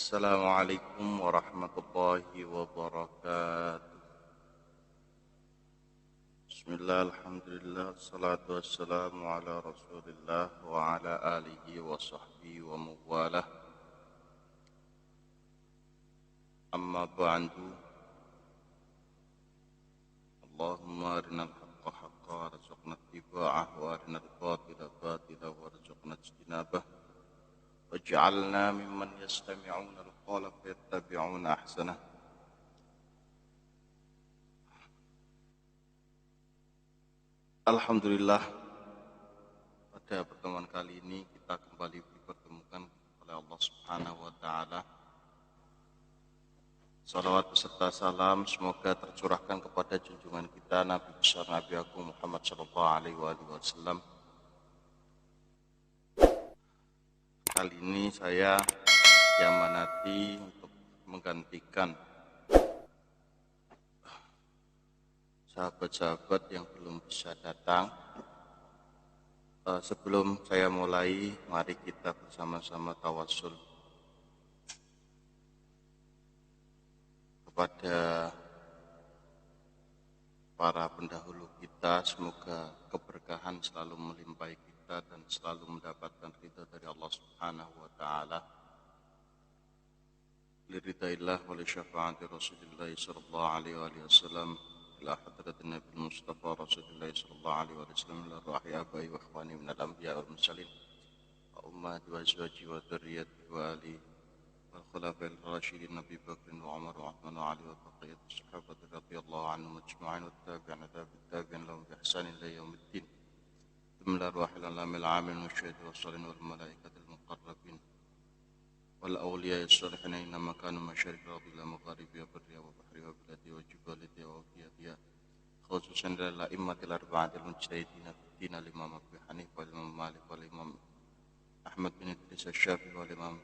Assalamualaikum warahmatullahi wabarakatuh. Bismillah, alhamdulillah, salatu wassalamu ala rasulillah wa ala alihi wa sahbihi wa mawalah. Amma ba'du. Allahumma arinal haqqa haqqa warzuqna ittiba'ah wa arinal batila batila warzuqna ijtinabah. Waj'alna mimman yastami'una al-qawla fayattabi'una ahsanah. Alhamdulillah, pada pertemuan kali ini kita kembali dipertemukan oleh Allah Subhanahu wa taala. Salawat beserta salam semoga tercurahkan kepada junjungan kita Nabi besar Nabi Agung Muhammad sallallahu alaihi wasallam. Kali ini saya diamanati untuk menggantikan sahabat-sahabat yang belum bisa datang. Sebelum saya mulai, mari kita bersama-sama tawasul kepada para pendahulu kita. Semoga keberkahan selalu melimpahi kita dan selalu mendapatkan ridha dari Allah Subhanahu wa taala. Liridhaillah wa li syafaati Rasulillah sallallahu alaihi wasallam. إلى حضرة النبي المصطفى رسول الله صلى الله عليه وسلم إلى روح آبائي وإخواني من الأنبياء والمرسلين وأمهاتي وأزواجي وذريتي وآلي والخلفاء الراشدين أبي بكر وعمر وعثمان وعلي وبقية الصحابة رضي الله عنهم أجمعين والتابعين لهم بإحسان إلى يوم الدين ثم إلى أرواح الأنام العاملين والشهداء والصالحين والملائكة المقربين والأولياء الصالحين إنما كانوا مشارق الأرض إلى مغاربها برها وبحرها وبلادها وجبالها وأوديتها خصوصا للأئمة الأربعة المجتهدين في الدين الإمام أبي حنيفة والإمام مالك والإمام أحمد بن إدريس الشافعي والإمام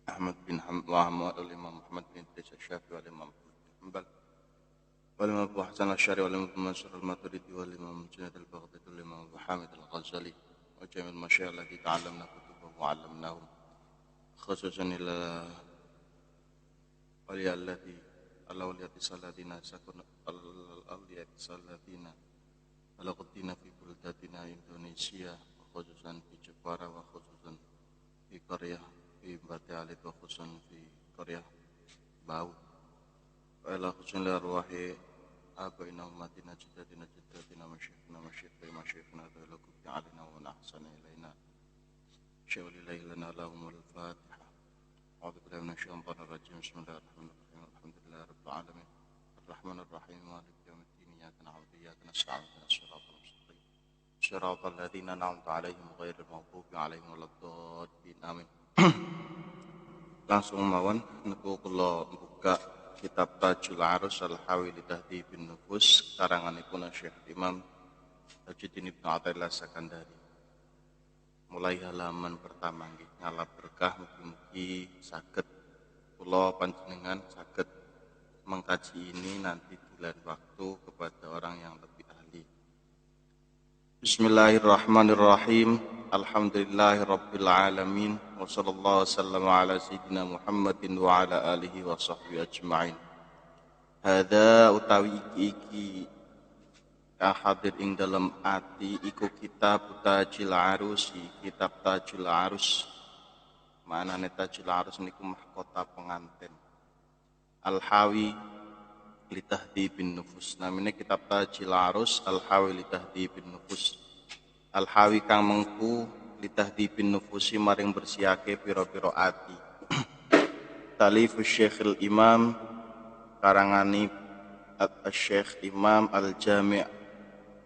أحمد بن حنبل والإمام محمد بن إدريس الشافعي والإمام حنبل والإمام أبو حسن الأشعري والإمام أبو منصور الماتريدي والإمام جنيد البغدادي والإمام أبو حامد الغزالي وجميع المشايخ الذي تعلمنا كتبه وعلمناهم خصوصا إلى الأولياء الذين بلغوا الدين في بلداتنا إندونيسيا وخصوصا في جبارة وخصوصا في قرية في باتي عليت وخصوصا في قرية باو وإلى خصوصا لأرواح آبائنا وأمهاتنا جداتنا مشايخنا ذلكم علينا ونحسن إلينا شاء لله لنا لهم الفاتحة. أعوذ بالله من الشيطان الرجيم. بسم الله الرحمن الرحيم. الحمد لله رب العالمين الرحمن الرحيم مالك يوم الدين إياك نعبد وإياك نستعين اهدنا الصراط المستقيم صراط الذين أنعمت عليهم غير المغضوب عليهم ولا الضالين آمين. Langsung mawon niku kula buka kitab Tajul Arus Al-Hawi li Tahdhibin Nufus karanganipun Syekh Imam Tajuddin Ibnu Athaillah Sakandari. Mulai halaman pertama nggih ngalap berkah mugi-mugi saged kula panjenengan saged mengkaji ini nanti di lain waktu kepada orang yang lebih ahli. Bismillahirrahmanirrahim. Alhamdulillahirabbil alamin wa sallallahu wasallam ala sayyidina Muhammadin wa ala alihi wa sahbihi ajmain. Hadza utawi iki yang hadir ing dalam ati iku kitab Tajul Arusi, kitab Tajul Arus. Manane Tajul Arus niku mahkota pengantin. Al-Hawi li Tahdhibin Nufus. Namine kitab Tajul Arus Al-Hawi li Tahdhibin Nufus. Al-Hawi kang mengku li Tahdhibin Nufusi maring bersihake pira-pira ati. Talifus Syekhul Imam karangani Syekh Imam Al-Jami'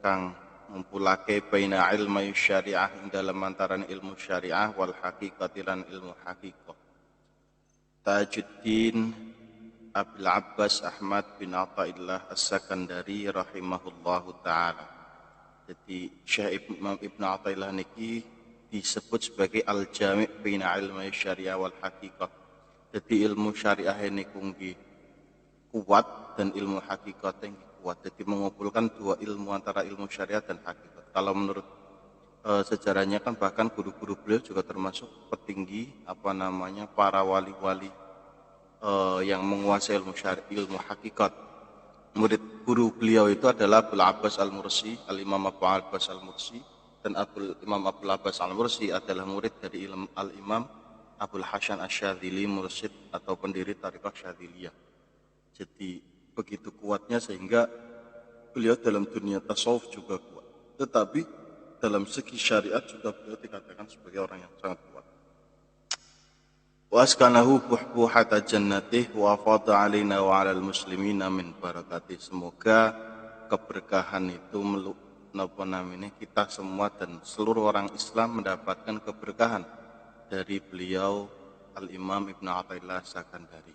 kang ngumpulake baina ilmu syariah ing dalam antaran ilmu syariah wal haqiqati lan ilmu haqiqah. Tajuddin Abil Abbas Ahmad bin Athaillah As-Sakandari rahimahullahu taala. Jadi Syekh Imam Ibnu Athaillah niki disebut sebagai al-jami' baina ilmu syariah wal haqiqah. Jadi ilmu syariah niku nggih kuat dan ilmu hakikat yang kuat. Jadi mengumpulkan dua ilmu antara ilmu syariat dan hakikat. Kalau menurut sejarahnya kan bahkan guru-guru beliau juga termasuk petinggi para wali-wali yang menguasai ilmu syar'i, ilmu hakikat. Murid guru beliau itu adalah Abul Abbas Al-Mursi, Al-Imam Abu Abbas Al-Mursi, dan Imam Abul Abbas Al-Mursi adalah murid dari Al-Imam Abul Hasan Asy-Syadzili, mursyid atau pendiri Thariqah Syadziliyah. Jadi begitu kuatnya sehingga beliau dalam dunia tasawuf juga kuat. Tetapi dalam segi syariat juga beliau dikatakan sebagai orang yang sangat kuat. Wa askanahu buhbuhata jannatih wa afadha alaina wa alal muslimina min barakatih. Semoga keberkahan itu kita semua dan seluruh orang Islam mendapatkan keberkahan dari beliau Al-Imam Ibn Athaillah Sakandari.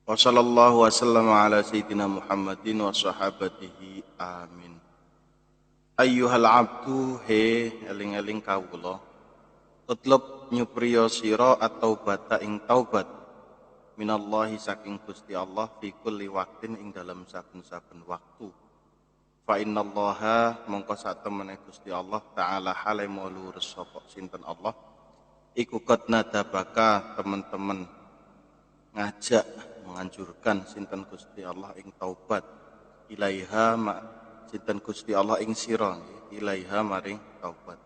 Wa sallallahu wa sallam ala sayyidina Muhammadin wa sahabatihi amin. Ayyuhal abdu he eling-eling kawula utlub nyupriya sira atau bata ing taubat minallahi saking Gusti Allah fi kulli waqtin ing dalam saben-saben waktu. Fa innallaha mongko sak temene Gusti Allah taala hale maulur sapa sinten Allah iku qad nadabaka teman-teman ngajak menganjurkan sinten Gusti Allah ing taubat ilaiha sinten Gusti Allah ing sira ilaiha maring taubat.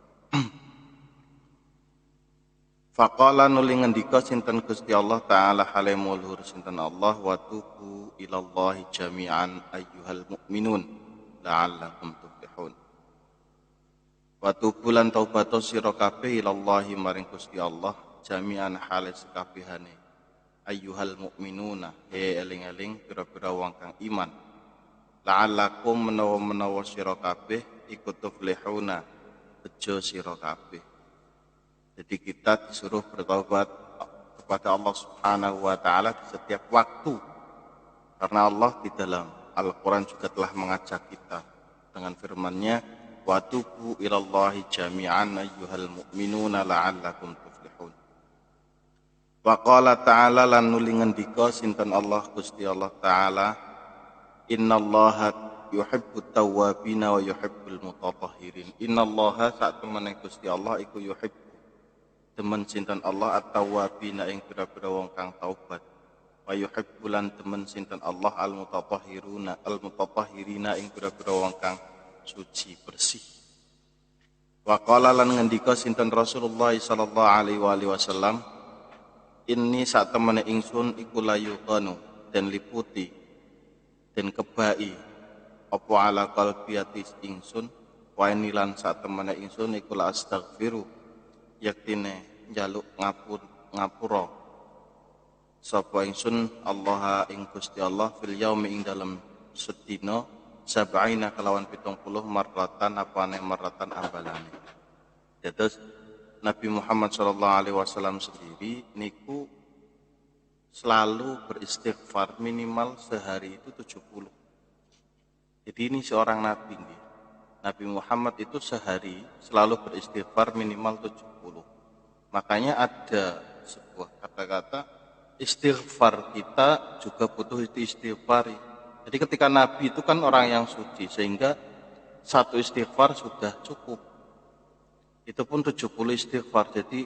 Faqala nuli ngendika sinten Gusti Allah taala hale maulur sinten Allah wa tubu ilallahi jami'an ayyuhal mu'minun la'allakum tuflihun. Wa tubulan taubato sira kabeh ilallahi maring Gusti Allah jami'an hale sekabehane ayyuhal mu'minuna he eling-eling pira-pira wong kang iman la'allakum menawa sira kabeh ikut tuflihuna bejo sira kabeh. Jadi kita disuruh bertaubat kepada Allah Subhanahu wa taala di setiap waktu. Karena Allah di dalam Al-Quran juga telah mengajak kita dengan firman-Nya wa tubu ilallahi jami'an ayyuhal mu'minuna la'allakum tuflihun. Wa qala ta'ala lan nuli ngendika sinten Allah Gusti Allah taala innallaha yuhibbut tawwabina wa yuhibbul mutatahhirin. Innallaha sak temene Gusti Allah iku yuhibbu temen sinten Allah at-tawwabina ing pira-pira wong kang taubat. Wa yuhibbulan temen sinten Allah al-mutatahhirina ing pira-pira wong kang suci bersih. Wa qala lan ngendika sinten Rasulullah sallallahu alaihi wasallam inni sak temene ingsun iku layuqanu den liputi den kebai apa ala qalbi ati ingsun wa inilan sak temene ingsun iku la astaghfiru yaktine njaluk ngapura sapa ingsun Allah ing Gusti Allah fil yaumi ing dalem sedina sab'ina kelawan 70 marratan apane marratan ambalane. Terus Nabi Muhammad sallallahu alaihi wasallam sendiri niku selalu beristighfar minimal sehari itu 70. Jadi ini seorang nabi nggih. Nabi Muhammad itu sehari selalu beristighfar minimal 70. Makanya ada sebuah kata-kata istighfar kita juga butuh istighfar. Jadi ketika Nabi itu kan orang yang suci sehingga satu istighfar sudah cukup. Itu pun 70 istighfar. Jadi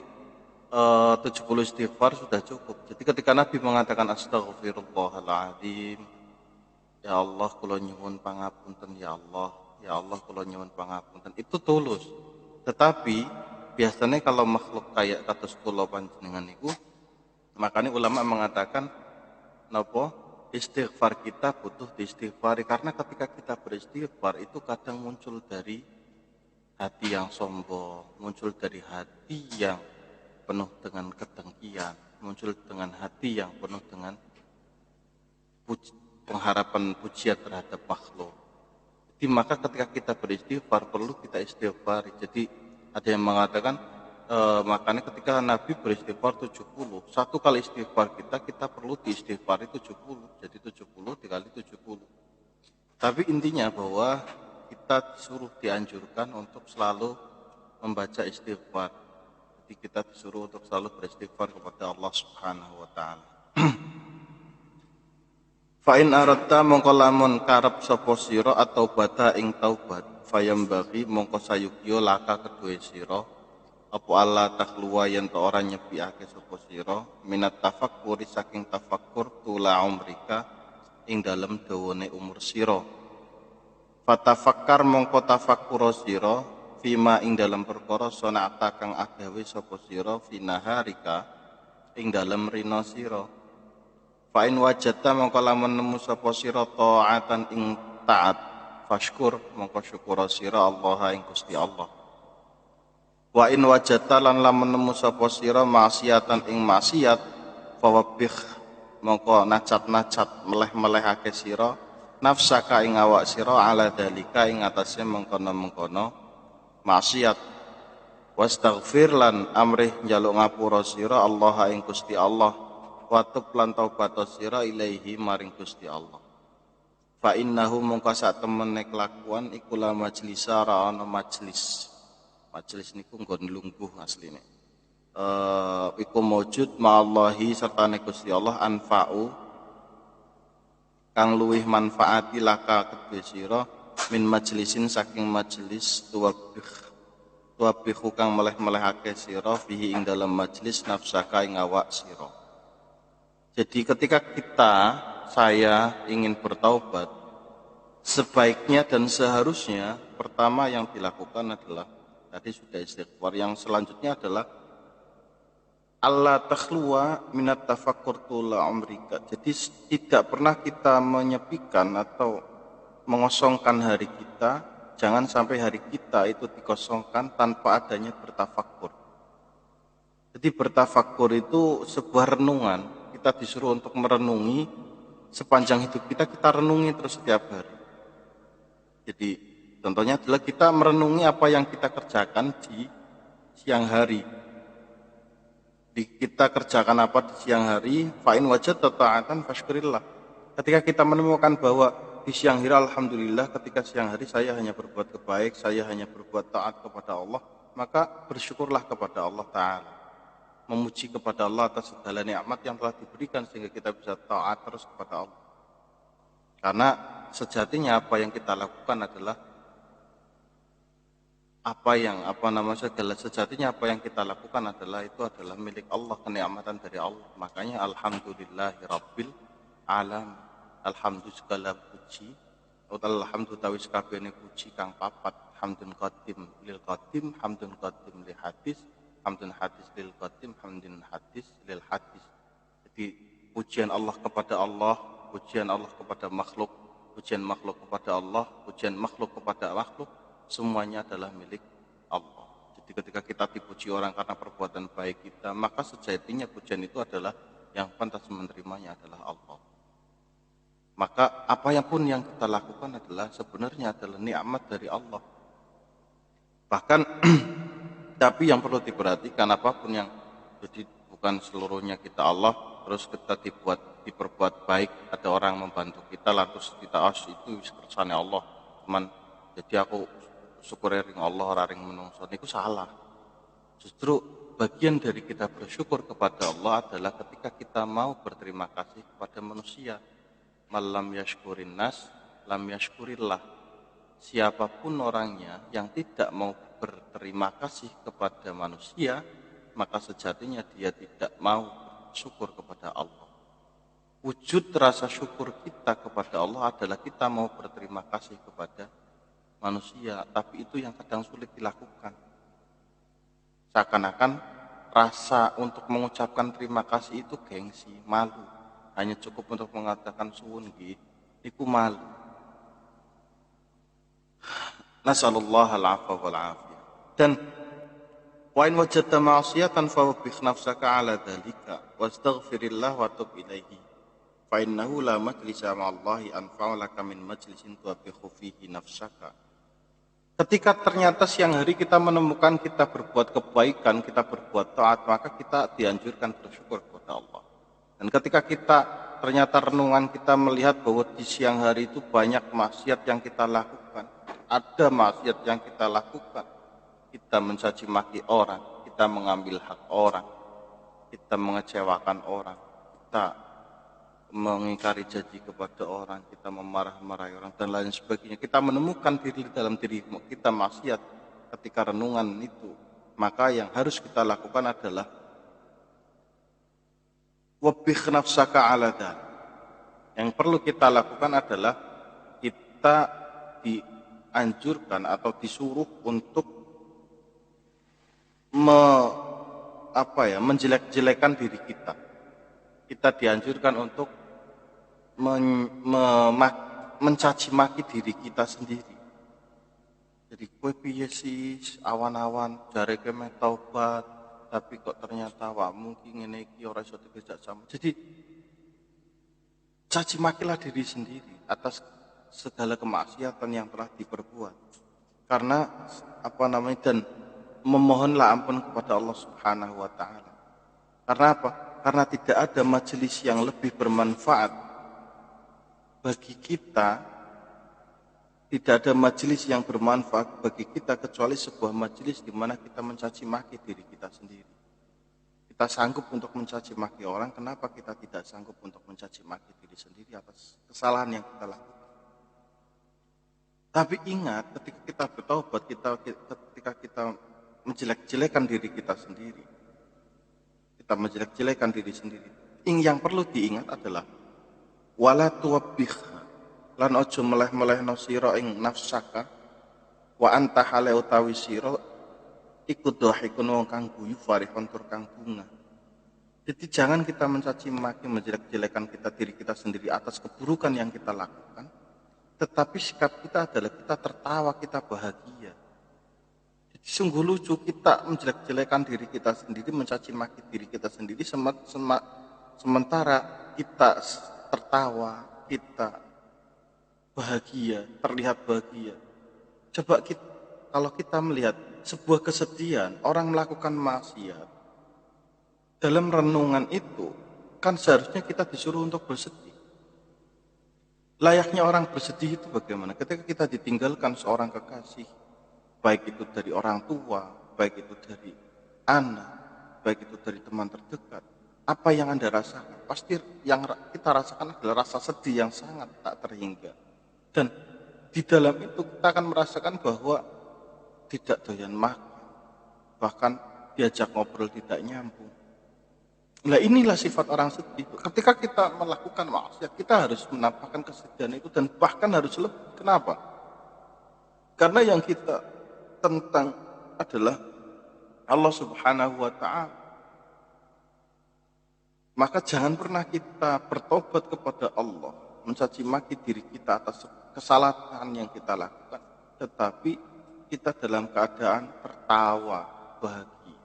70 istighfar sudah cukup. Jadi ketika Nabi mengatakan astaghfirullahaladzim, ya Allah kula nyuwun pangapunten ya Allah kula nyuwun pangapunten, itu tulus. Tetapi biasanya kalau makhluk kayak kados kula panjenengan niku, makanya ulama mengatakan napa istighfar kita butuh diistighfari karena ketika kita beristighfar itu kadang muncul dari hati yang sombong, muncul dari hati yang penuh dengan kedengkian, muncul dengan hati yang penuh dengan pengharapan pujian terhadap makhluk. Jadi maka ketika kita beristighfar perlu kita istighfari. Jadi ada yang mengatakan makanya ketika Nabi beristighfar 70, satu kali istighfar kita perlu diistighfari 70. Jadi 70 dikali 70. Tapi intinya bahwa kita disuruh dianjurkan untuk selalu membaca istighfar. Jadi kita disuruh untuk selalu beristighfar kepada Allah Subhanahu wa taala. Fa in aradta mongko lamun karep sapa sira atau bata ing taubat fayambaghi mongko sayukya laka kedue sira apa Allah takhluwa yen to ora nyepiake sapa sira minat tafakkuri saking tafakkur tula umrika ing dalem dawane umur sira fatafakkar mongko tafakkura sira fima ing dalem perkara sonata kang agawe sapa sira finaharika ing dalem rina sira fa in wajadta mongko lamun nemu sapa sira taatan ing taat fashkur mongko syukur sira Allah ing Gusti Allah wa in wajadta lan lamun nemu sapa sira maksiatan ing maksiat fawabbih mongko nacat-nacat meleh-melehake sira nafsaka ing awak sira ala dalika ing atase mengkono-mengkono maksiat wastaghfir lan amrih njaluk ngapura sira Allah ing Gusti Allah wa tub lan taubat sira ilaihi maring Gusti Allah fa innahu mongko sak temene kelakuan iku la majlisa ra ana majlis niku nggon lungguh asline iku maujud ma'allahi sertane Gusti Allah anfa'u kang luwih manfaati laka kedhe sira min majlisin saking majlis tuwabihu kang meleh-melehake sira fihi ing dalam majlis nafsaka ing awak sira. Jadi ketika saya ingin bertaubat, sebaiknya dan seharusnya pertama yang dilakukan adalah tadi sudah istighfar, yang selanjutnya adalah Allah takhluwa minat tafakkur tula umrika. Jadi tidak pernah kita menyepikan atau mengosongkan hari kita, jangan sampai hari kita itu dikosongkan tanpa adanya bertafakkur. Jadi bertafakkur itu sebuah renungan, kita disuruh untuk merenungi sepanjang hidup kita renungi terus setiap hari. Jadi contohnya adalah kita merenungi apa yang kita kerjakan di siang hari. Kita kerjakan apa di siang hari, fa'in wajadta ta'atan fashkurillah. Ketika kita menemukan bahwa di siang hari alhamdulillah ketika siang hari saya hanya berbuat kebaik, saya hanya berbuat taat kepada Allah, maka bersyukurlah kepada Allah Ta'ala. Memuji kepada Allah atas segala nikmat yang telah diberikan sehingga kita bisa taat terus kepada Allah. Karena sejatinya apa yang kita lakukan adalah sejatinya apa yang kita lakukan adalah milik Allah, kenikmatan dari Allah. Makanya alhamdulillahirabbil alamin. Alhamdulillah segala puji, alhamdulillah tawis kabehane puji kang papat, hamdun qadim lil qadim, hamdun qadim li hadis, hamdun hadis lil qadim, hamdun hadis lil hadis. Jadi pujian Allah kepada Allah, pujian Allah kepada makhluk, pujian makhluk kepada Allah, pujian makhluk kepada makhluk, semuanya adalah milik Allah. Jadi ketika kita dipuji orang karena perbuatan baik kita, maka sejatinya pujian itu adalah yang pantas menerimanya adalah Allah. Maka apa yang pun yang kita lakukan sebenarnya adalah nikmat dari Allah. Bahkan tapi yang perlu diperhatikan apapun yang jadi bukan seluruhnya kita Allah, terus kita diperbuat baik, ada orang membantu kita lalu kita itu kersane Allah. Cuman jadi aku syukur ring Allah ora ring menungso niku salah. Justru bagian dari kita bersyukur kepada Allah adalah ketika kita mau berterima kasih kepada manusia. Malam yashkurin nas, lam yashkurillah. Siapapun orangnya yang tidak mau berterima kasih kepada manusia, maka sejatinya dia tidak mau bersyukur kepada Allah. Wujud rasa syukur kita kepada Allah adalah kita mau berterima kasih kepada manusia, tapi itu yang kadang sulit dilakukan. Seakan-akan rasa untuk mengucapkan terima kasih itu gengsi, malu. Hanya cukup untuk mengatakan suwun nggih, niku malu. Nasallallahu al-'afwa wal 'afiyah. Dan wa in wajadta ma'siyatan fawabbih nafsaka 'ala dzalika wastaghfirillah wa tub ilaihi. Fa innahu la majlisa ma'allahi anfa'u laka min majlisin tuwabbihu fihi nafsaka. Ketika ternyata siang hari kita menemukan kita berbuat kebaikan, kita berbuat taat, maka kita dianjurkan bersyukur kepada Allah. Dan ketika kita ternyata renungan kita melihat bahwa di siang hari itu banyak maksiat yang kita lakukan, ada maksiat yang kita lakukan, kita mencaci maki orang, kita mengambil hak orang, kita mengecewakan orang, kita mengingkari janji kepada orang, kita memarah-marahi orang dan lain sebagainya, kita menemukan dalam diri kita maksiat ketika renungan itu, maka yang harus kita lakukan adalah wabih nafsaka ala dzalik. Yang perlu kita lakukan adalah kita dianjurkan atau disuruh untuk menjelek-jelekan diri kita. Kita dianjurkan untuk mencaci maki diri kita sendiri. Jadi kowe piye sih awan-awan jare kowe taubat tapi kok ternyata awakmu ki ngene iki ora iso dikejak sama. Jadi caci makilah diri sendiri atas segala kemaksiatan yang telah diperbuat. Karena dan memohonlah ampun kepada Allah Subhanahu wa taala. Karena apa? Karena tidak ada majelis yang lebih bermanfaat bagi kita, tidak ada majelis yang bermanfaat bagi kita kecuali sebuah majelis di mana kita mencaci maki diri kita sendiri. Kita sanggup untuk mencaci maki orang, kenapa kita tidak sanggup untuk mencaci maki diri sendiri atas kesalahan yang kita lakukan? Tapi ingat, ketika kita bertaubat, ketika kita menjelek-jelekan diri kita sendiri, kita menjelek-jelekan diri sendiri, yang perlu diingat adalah wala tuwabbikha lan ojo meleh-melehno sira ing nafsaka wa anta hale utawi sira iku dhahikun wong kang guyu farihon tur kang bunga. Jadi jangan kita mencaci maki menjelek-jelekan diri kita sendiri atas keburukan yang kita lakukan, tetapi sikap kita adalah kita tertawa, kita bahagia. Jadi sungguh lucu kita menjelek-jelekan diri kita sendiri, mencaci maki diri kita sendiri, sementara kita tertawa, kita bahagia, terlihat bahagia. Coba kalau kita melihat sebuah kesedihan, orang melakukan maksiat, dalam renungan itu, kan seharusnya kita disuruh untuk bersedih. Layaknya orang bersedih itu bagaimana? Ketika kita ditinggalkan seorang kekasih, baik itu dari orang tua, baik itu dari anak, baik itu dari teman terdekat, apa yang Anda rasakan? Pasti yang kita rasakan adalah rasa sedih yang sangat tak terhingga. Dan di dalam itu kita akan merasakan bahwa tidak doyan makan, bahkan diajak ngobrol tidak nyambung. Nah inilah sifat orang sedih. Ketika kita melakukan maksiat, kita harus menampakkan kesedihan itu dan bahkan harus lebih. Kenapa? Karena yang kita tentang adalah Allah Subhanahu wa taala. Maka jangan pernah kita bertobat kepada Allah, mencaci maki diri kita atas kesalahan yang kita lakukan, tetapi kita dalam keadaan tertawa, bahagia.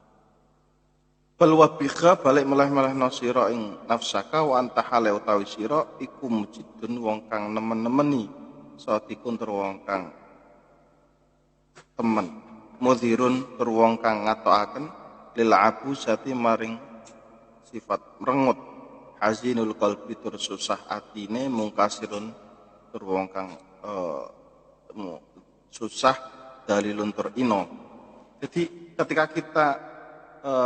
Bal wabika balik meleh-meleh sira ing nafsaka wa anta hale utawi sira iku mujidun wong kang nemen-nemeni satikun tur wong kang temen mudhirun tur wong kang ngatokaken lil abu sati maring sifat merengut hazinul qalbi tur susah atine mungkasirun tur wong kang susah dalilun tur ino. Jadi ketika kita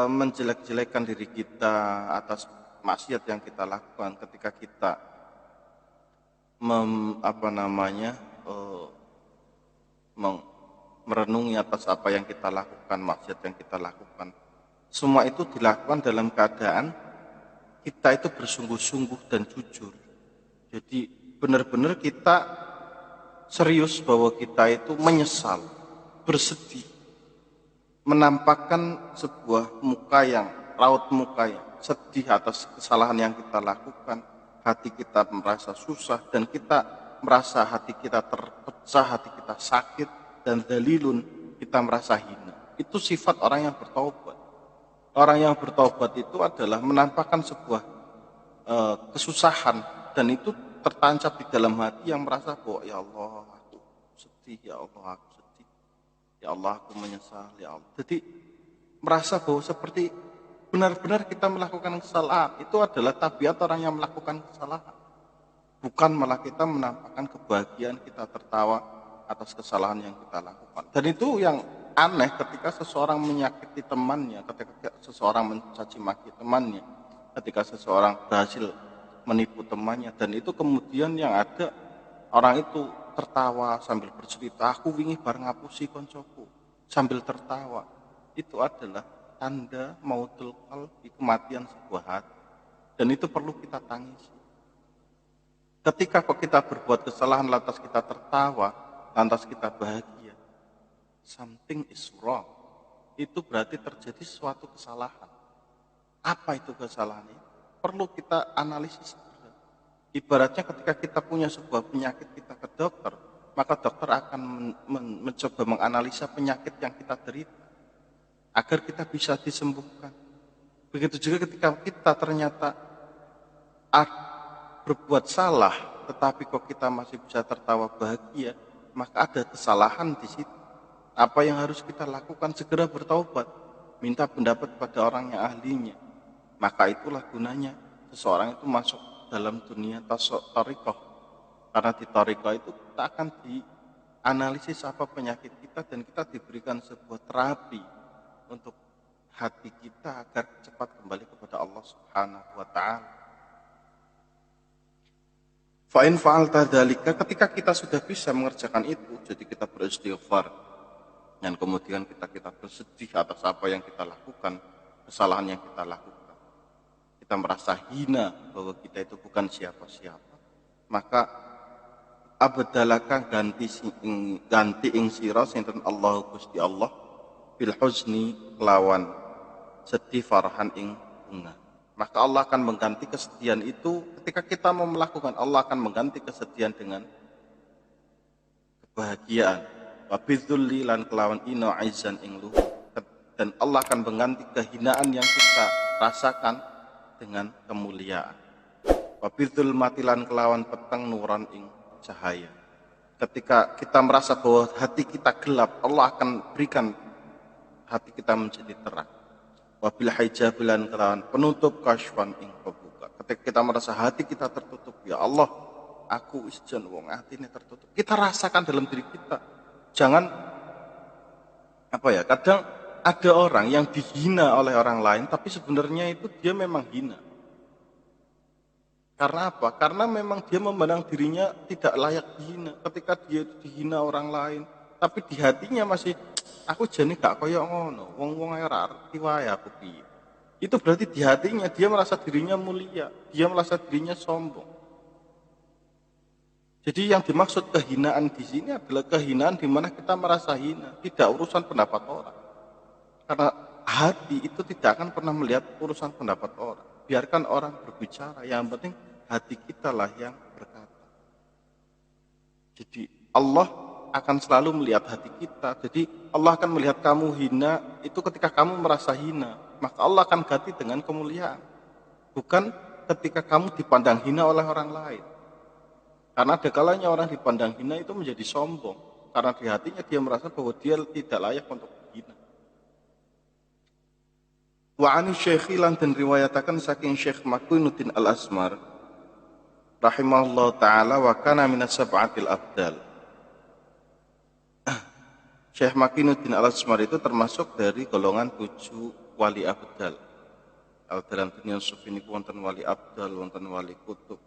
menjelek-jelekan diri kita atas maksiat yang kita lakukan, ketika kita merenungi atas apa yang kita lakukan, maksiat yang kita lakukan, semua itu dilakukan dalam keadaan kita itu bersungguh-sungguh dan jujur. Jadi benar-benar kita serius bahwa kita itu menyesal, bersedih, menampakkan sebuah raut muka yang sedih atas kesalahan yang kita lakukan. Hati kita merasa susah dan kita merasa hati kita terpecah, hati kita sakit, dan dalilun kita merasa hina. Itu sifat orang yang bertaubat. Orang yang bertaubat itu adalah menampakkan sebuah kesusahan dan itu tertancap di dalam hati yang merasa bahwa ya Allah aku sedih, ya Allah aku sedih, ya Allah aku menyesal, ya Allah. Jadi merasa bahwa seperti benar-benar kita melakukan kesalahan. Itu adalah tabiat orang yang melakukan kesalahan. Bukan malah kita menampakkan kebahagiaan, kita tertawa atas kesalahan yang kita lakukan. Dan itu yang aneh ketika seseorang menyakiti temannya, ketika seseorang mencaci maki temannya, ketika seseorang berhasil menipu temannya, dan itu kemudian yang ada orang itu tertawa sambil bercerita, aku wingi bareng ngapusi koncoku sambil tertawa. Itu adalah tanda mautul qalbi, kematian sebuah hati, dan itu perlu kita tangisi. Ketika kok kita berbuat kesalahan lantas kita tertawa, lantas kita bahagia, something is wrong. Itu berarti terjadi suatu kesalahan. Apa itu kesalahan ini? Perlu kita analisis. Ibaratnya ketika kita punya sebuah penyakit, kita ke dokter, maka dokter akan mencoba menganalisa penyakit yang kita derita agar kita bisa disembuhkan. Begitu juga ketika kita ternyata berbuat salah, tetapi kok kita masih bisa tertawa bahagia, maka ada kesalahan di situ. Apa yang harus kita lakukan? Segera bertaubat, minta pendapat pada orang yang ahlinya. Maka itulah gunanya seseorang itu masuk dalam dunia thariqah. Karena di thariqah itu kita akan dianalisis apa penyakit kita, dan kita diberikan sebuah terapi untuk hati kita agar cepat kembali kepada Allah Subhanahu wa taala. Fa in fa'alta dzalika, ketika kita sudah bisa mengerjakan itu, jadi kita beristighfar dan kemudian kita bersedih atas apa yang kita lakukan, kesalahan yang kita lakukan. Kita merasa hina bahwa kita itu bukan siapa-siapa, maka abdalaka ganti ing sira sinten Allah Gusti Allah bil huzni lawan sedih farhan ing bunga. Maka Allah akan mengganti kesedihan itu. Ketika kita mau melakukan, Allah akan mengganti kesedihan dengan kebahagiaan. Wa bidzulli lan kelawan ino aizan ing luhur. Dan Allah akan mengganti kehinaan yang kita rasakan dengan kemuliaan. Wabidzul matilan kelawan peteng nuran ing cahaya. Ketika kita merasa bahwa hati kita gelap, Allah akan berikan hati kita menjadi terang. Wabil hijabilan kelawan penutup kasyfan ing kebuka. Ketika kita merasa hati kita tertutup, ya Allah, aku isjan wong atine tertutup. Kita rasakan dalam diri kita. Jangan kadang ada orang yang dihina oleh orang lain, tapi sebenarnya itu dia memang hina. Karena apa? Karena memang dia memandang dirinya tidak layak dihina. Ketika dia dihina orang lain, tapi di hatinya masih, aku jane gak koyo ngono, wong-wong ae ora arti wae aku piye. Itu berarti di hatinya dia merasa dirinya mulia, dia merasa dirinya sombong. Jadi yang dimaksud kehinaan di sini adalah kehinaan di mana kita merasa hina, tidak urusan pendapat orang. Karena hati itu tidak akan pernah melihat urusan pendapat orang. Biarkan orang berbicara, yang penting hati kita lah yang berkata. Jadi Allah akan selalu melihat hati kita. Jadi Allah akan melihat kamu hina itu ketika kamu merasa hina, maka Allah akan ganti dengan kemuliaan. Bukan ketika kamu dipandang hina oleh orang lain. Karena ada kalanya orang dipandang hina itu menjadi sombong. Karena di hatinya dia merasa bahwa dia tidak layak untuk hina. Wa ani syekhi lan den riwayataken saking Syekh Makinuddin Al-Asmar rahimahullah taala wa kana minas sab'atil abdal. Syekh Makinuddin Al-Asmar itu termasuk dari golongan 7 wali abdal. Dalam dunia sufi ini wonten wali abdal, wonten wali kutub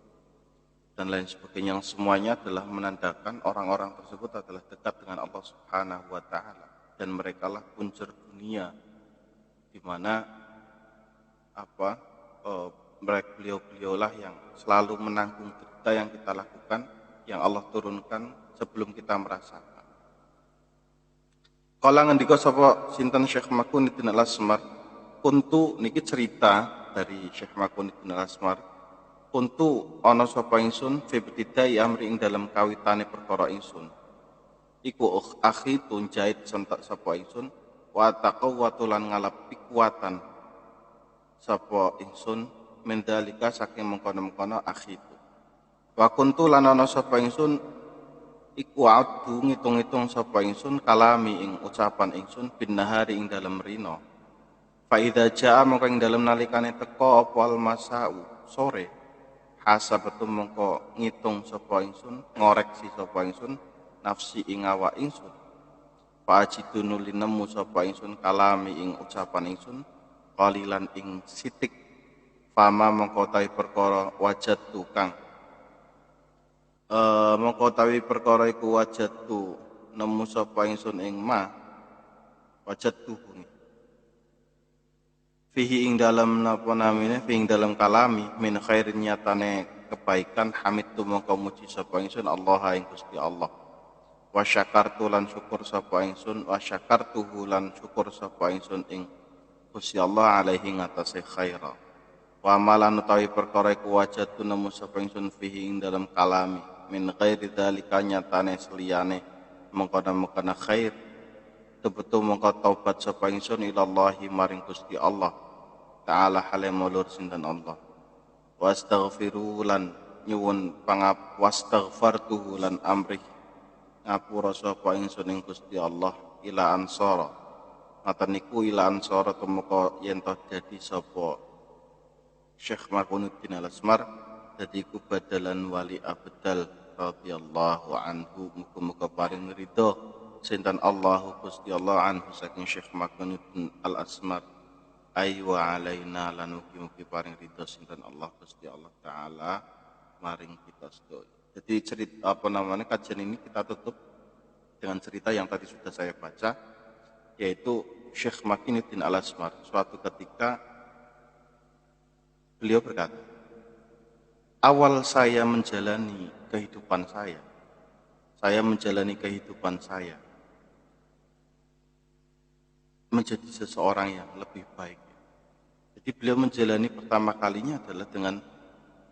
dan lain sebagainya, yang semuanya adalah menandakan orang-orang tersebut adalah dekat dengan Allah Subhanahu wa taala, dan merekalah puncer dunia, di mana beliau-beliaulah yang selalu menanggung derita yang kita lakukan, yang Allah turunkan sebelum kita merasakan. Kala ngendika sapa sinten Syekh Makinuddin Al-Asmar, kuntu niki cerita dari Syekh Makinuddin Al-Asmar, kuntu ana sapa ingsun fi bidai amri ing dalam kawitane perkara ingsun. Iku akhi tunjait sentak sapa ingsun wa taqawwatu lan ngalap pikuatan sapa ingsun mendalika saking mengkono-mengkono akhi itu. Wa kuntu lan ana sapa ingsun iku adu ngitung-ngitung sapa ingsun kalami ing ucapan ingsun bin nahari ing dalem rino. Fa idza jaa mongko ing dalem nalikane teka apa al masau sore, hasabatu mongko ngitung sapa ingsun, ngoreksi sapa ingsun nafsi ing awak ingsun. Fa ajidunu linemu sapa ingsun kalami ing ucapan ingsun qalilan ing sitik Fama mengkotai perkara wajat tukang mengkotawi perkara iku wajat tu nemu sapa ingsun ing ma wajat tuhu fihi ing dalam napa namine fihi ing dalam kalami min khairin nyatane kebaikan hamid tu mongko muji sapa ingsun Allah ing Gusti Allah wa syakartu lan syukur sapa ingsun wa syakartuhu lan syukur sapa ingsun ing Gusti Allah alaihi ngatasé khaira wa malan utawi perkara iku wajat tu nemu sapa ingsun fihi ing dalam kalami min ghairi dzalika nyatane seliyane mengkono-mengkono khair betul mongko taubat sapa ingsun ilallahi maring Gusti Allah taala hale mulur sinten Allah wastaghfiru lan nyuwun pangap wastaghfartuhu lan amrih ngapura sapa ingsun ing Gusti Allah ila ansara ngaten niku ila ansara tumeka yen to dadi sapa Syekh Makunuddin Al-Asmar dadi ku badalan wali abdal radhiyallahu anhu muga-muga paring ridho sinten Allahu Gusti Allah anhu saking Syekh Makunuddin Al-Asmar aywa alaina lan mugi-mugi paring ridho sinten Allah Gusti Allah taala maring kita sedaya. Jadi cerita kajian ini kita tutup dengan cerita yang tadi sudah saya baca, yaitu Syekh Makunuddin Al-Asmar suatu ketika beliau berkata, awal saya menjalani kehidupan saya menjadi seseorang yang lebih baik. Jadi beliau menjalani pertama kalinya adalah dengan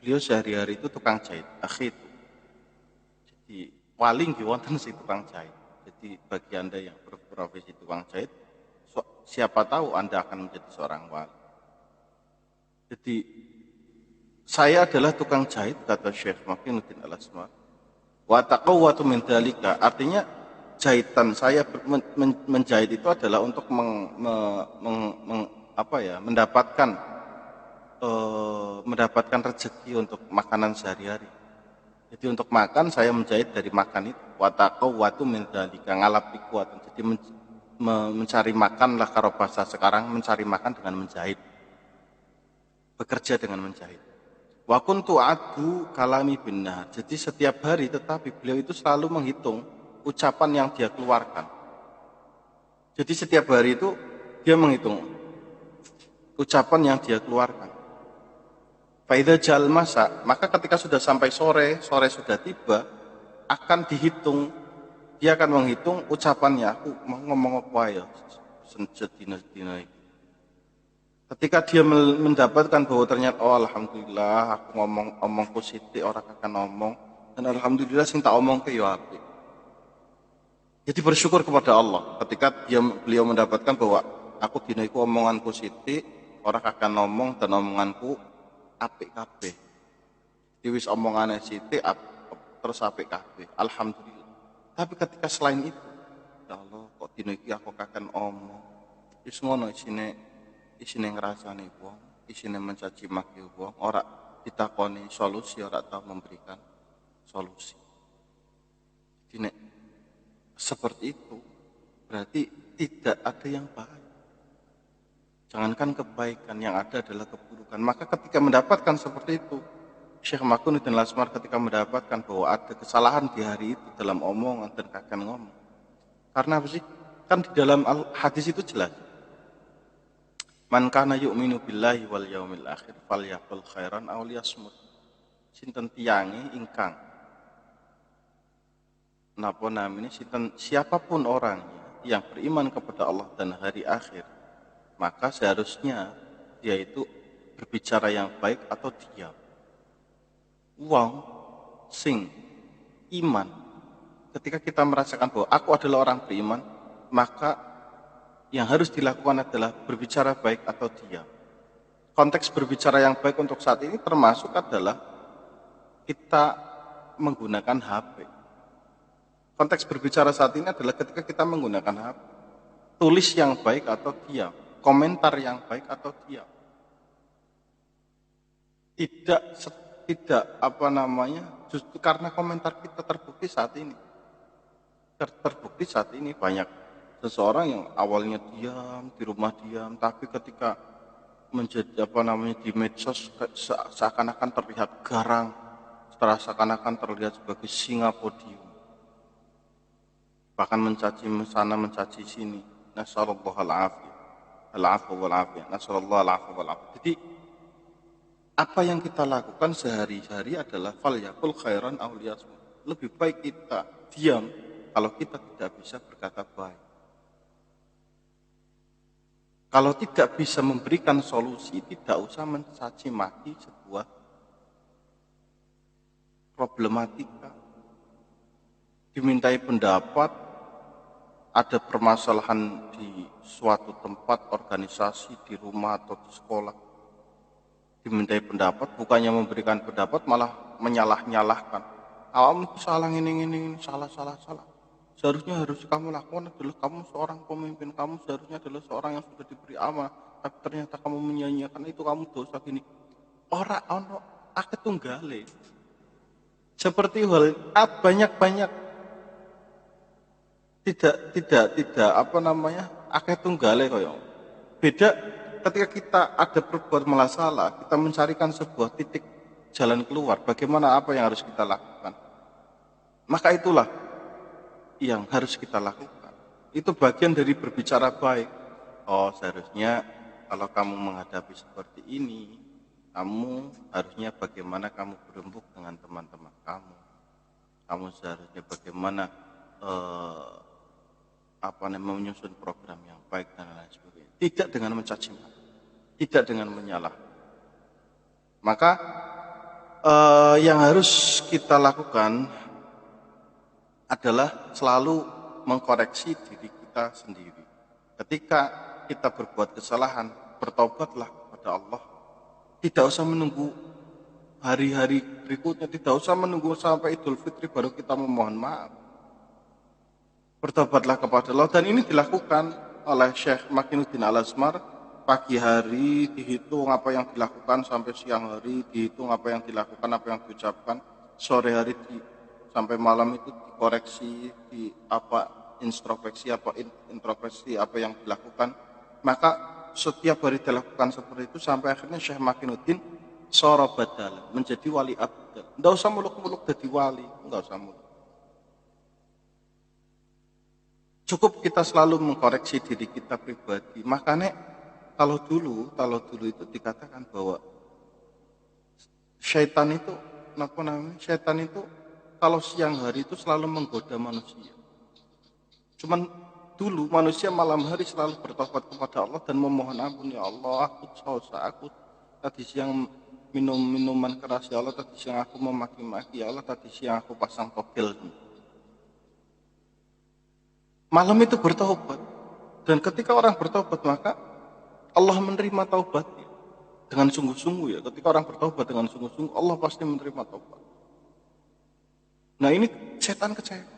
beliau sehari-hari itu tukang jahit, akhir itu. Jadi paling wonten si tukang jahit. Jadi bagi Anda yang berprofesi tukang jahit, siapa tahu Anda akan menjadi seorang wali. Jadi saya adalah tukang jahit, kata Syekh Makunuddin Al-Asmar. Wa taqawwatu min dzalika, artinya jahitan saya menjahit itu adalah untuk mendapatkan rezeki untuk makanan sehari-hari. Jadi untuk makan saya menjahit dari makan itu. Wa taqawwatu min dzalika, ngalapi kuatan. Jadi mencari makan lah karo bahasa sekarang, mencari makan dengan menjahit. Bekerja dengan menjahit. Wa kuntu adu kalami binar. Jadi setiap hari tetapi beliau itu selalu menghitung ucapan yang dia keluarkan. Jadi setiap hari itu dia menghitung ucapan yang dia keluarkan. Faidha jal masa, maka ketika sudah sampai sore sudah tiba, akan dihitung, dia akan menghitung ucapannya, aku mau ngomong apa ya sedina-sedina ini. Ketika dia mendapatkan bahwa ternyata alhamdulillah aku ngomongku sithik ora akan ngomong, dan alhamdulillah sing tak omong ke yo apik. Jadi bersyukur kepada Allah ketika beliau mendapatkan bahwa aku dina iku omonganku sithik, ora akan ngomong dan omonganku apik kabeh. Wis omongane sithik terus apik kabeh. Alhamdulillah. Tapi ketika selain itu, ya Allah kok dina iki aku akan omong. Wis ngono isine ngrasani wong, isine mencaci maki wong, ora ditakoni solusi, ora tahu memberikan solusi. Jadi nek seperti itu berarti tidak ada yang baik. Jangankan kebaikan, yang ada adalah keburukan. Maka ketika mendapatkan seperti itu, Syekh Makunuddin Al-Asmar ketika mendapatkan bahwa ada kesalahan di hari itu dalam omongan dan akan ngomong. Karena apa sih? Kan di dalam hadis itu jelas. Man kana yu'minu billahi wal yaumil akhir falyaqul khairan aw liyasmut. Sinten tiyange ingkang napa namine siapapun orangnya yang beriman kepada Allah dan hari akhir, maka seharusnya dia itu berbicara yang baik atau diam. Wong sing iman, ketika kita merasakan bahwa aku adalah orang beriman, maka yang harus dilakukan adalah berbicara baik atau diam. Konteks berbicara yang baik untuk saat ini termasuk adalah kita menggunakan HP. Konteks berbicara saat ini adalah ketika kita menggunakan HP. Tulis yang baik atau diam, komentar yang baik atau diam. Tidak justru karena komentar kita terbukti saat ini. Terbukti saat ini banyak seseorang yang awalnya diam, di rumah diam, tapi ketika menjadi di medsos seakan-akan terlihat garang, seakan-akan terlihat sebagai singa podium, bahkan mencaci sana mencaci sini. Nasallallahu al-afwa wal afiyah. Nasallallahu al-afwa wal afiyah. Jadi apa yang kita lakukan sehari-hari adalah falyakul khairan aw liyasmut. Lebih baik kita diam kalau kita tidak bisa berkata baik. Kalau tidak bisa memberikan solusi, tidak usah mencaci maki sebuah problematika. Dimintai pendapat, ada permasalahan di suatu tempat, organisasi, di rumah atau di sekolah. Dimintai pendapat, bukannya memberikan pendapat, malah menyalah-nyalahkan. Kamu salah ini, salah. Seharusnya harus kamu lakukan adalah kamu seorang pemimpin, kamu seharusnya adalah seorang yang sudah diberi amanah, tapi ternyata kamu menyanyiakan itu, kamu dosa gini. Ora ono akeh tunggale. Seperti hal banyak tidak akeh tunggale koyo. Beda ketika kita ada berbuat masalah, kita mencarikan sebuah titik jalan keluar, bagaimana apa yang harus kita lakukan. Maka itulah yang harus kita lakukan. Itu bagian dari berbicara baik. Oh, seharusnya kalau kamu menghadapi seperti ini, kamu harusnya bagaimana kamu berembuk dengan teman-teman kamu. Kamu seharusnya bagaimana menyusun program yang baik dan lain sebagainya. Tidak dengan mencaci maki, tidak dengan menyalah. Maka yang harus kita lakukan adalah selalu mengkoreksi diri kita sendiri. Ketika kita berbuat kesalahan, bertobatlah kepada Allah. Tidak usah menunggu hari-hari berikutnya, tidak usah menunggu sampai Idul Fitri baru kita memohon maaf. Bertobatlah kepada Allah, dan ini dilakukan oleh Syekh Makinuddin Al-Azmar. Pagi hari dihitung apa yang dilakukan, sampai siang hari dihitung apa yang dilakukan, apa yang diucapkan, sore hari sampai malam itu dikoreksi, introspeksi apa yang dilakukan. Maka setiap hari dilakukan seperti itu sampai akhirnya Syekh Makinuddin sora badal, menjadi wali abdal. Enggak usah muluk-muluk jadi wali, enggak usah muluk. Cukup kita selalu mengkoreksi diri kita pribadi. Makanya kalau dulu itu dikatakan bahwa syaitan itu kalau siang hari itu selalu menggoda manusia. Cuman dulu manusia malam hari selalu bertobat kepada Allah dan memohon ampun, ya Allah, aku tadi siang minum minuman keras, ya Allah, tadi siang aku memaki-maki, ya Allah, tadi siang aku pasang togel. Malam itu bertobat, dan ketika orang bertobat maka Allah menerima taubatnya dengan sungguh-sungguh ya. Ketika orang bertobat dengan sungguh-sungguh, Allah pasti menerima taubat. Nah ini setan kecewa.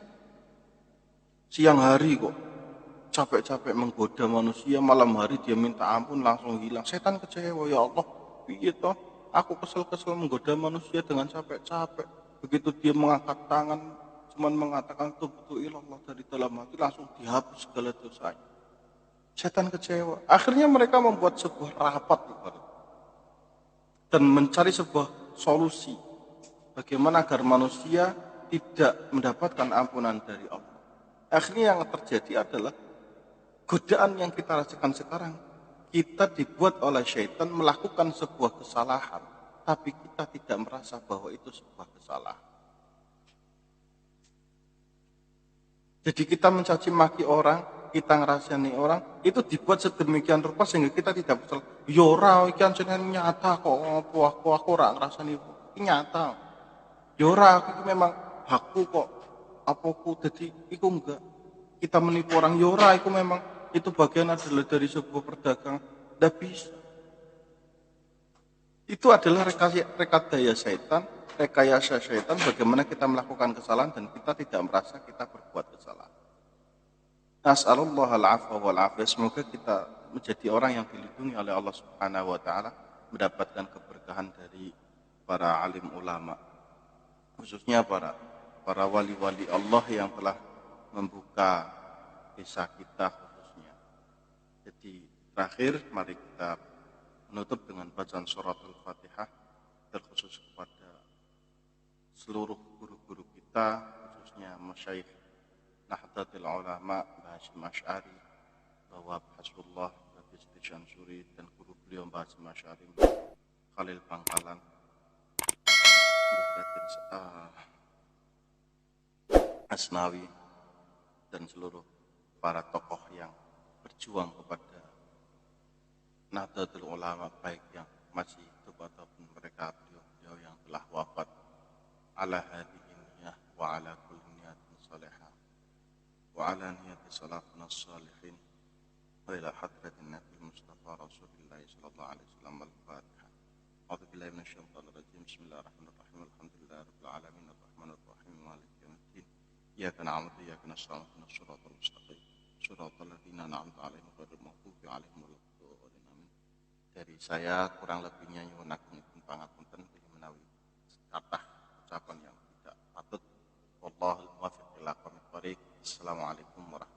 Siang hari kok capek-capek menggoda manusia, malam hari dia minta ampun langsung hilang. Setan kecewa, ya Allah, piye toh? Aku kesel-kesel menggoda manusia dengan capek-capek. Begitu dia mengangkat tangan, cuman mengatakan tubtu ilallah dari dalam hati, langsung dihapus segala dosanya. Setan kecewa. Akhirnya mereka membuat sebuah rapat dan mencari sebuah solusi bagaimana agar manusia tidak mendapatkan ampunan dari Allah. Akhirnya yang terjadi adalah godaan yang kita rasakan sekarang. Kita dibuat oleh syaitan melakukan sebuah kesalahan, tapi kita tidak merasa bahwa itu sebuah kesalahan. Jadi kita mencaci maki orang, kita ngerasani orang, itu dibuat sedemikian rupa sehingga kita tidak bersalah. Yora, ikan jenengan nyata kok, aku ora ngrasani nyata. Yora, aku memang hakku kok, apaku, jadi iku enggak. Kita menipu orang, yora, iku memang itu bagian adalah dari sebuah perdagangan. Tidak bisa. Itu adalah rekayasa syaitan bagaimana kita melakukan kesalahan dan kita tidak merasa kita berbuat kesalahan. Nas'alullah al-afwa wal-afiyah. Semoga kita menjadi orang yang dilindungi oleh Allah Subhanahu wa taala, mendapatkan keberkahan dari para alim ulama, khususnya para wali-wali Allah yang telah membuka desa kita khususnya. Jadi terakhir mari kita menutup dengan bacaan surat Al-Fatihah, terkhusus kepada seluruh guru-guru kita, khususnya Masyayikh Nahdlatul Ulama Mbah Hasyim Asy'ari, bahwa Hasbullah Habib Syamsuri, dan guru beliau Mbah Hasyim Asy'ari Khalil Bangkalan, Mbah Raden Asnawi, dan seluruh para tokoh yang berjuang kepada Nahdlatul Ulama, baik yang masih hidup ataupun mereka beliau yang telah wafat, ala hadhihi niyah wa ala kulli niyatin salihah wa ala niyati salafina salihin wa ila hadratin Nabi Mustafa Rasulullah sallallahu alaihi wasallam. Al-Fatihah. A'udzu billahi minasyaitonir rajim. Bismillahirrahmanirrahim. Alhamdulillahi rabbil alamin arrahmanir rahim maliki yaumiddin. Iyyaka na'budu wa iyyaka nasta'in ihdinas siratal mustaqim siratal ladzina an'amta 'alaihim ghairil maghdubi 'alaihim waladdallin. Amin. Dari saya kurang lebihnya nyuwun agung pangapunten bilih menawi kathah ucapan yang tidak patut. Wallahul muwaffiq ila aqwamit thoriq. Assalamualaikum warahmatullahi wabarakatuh.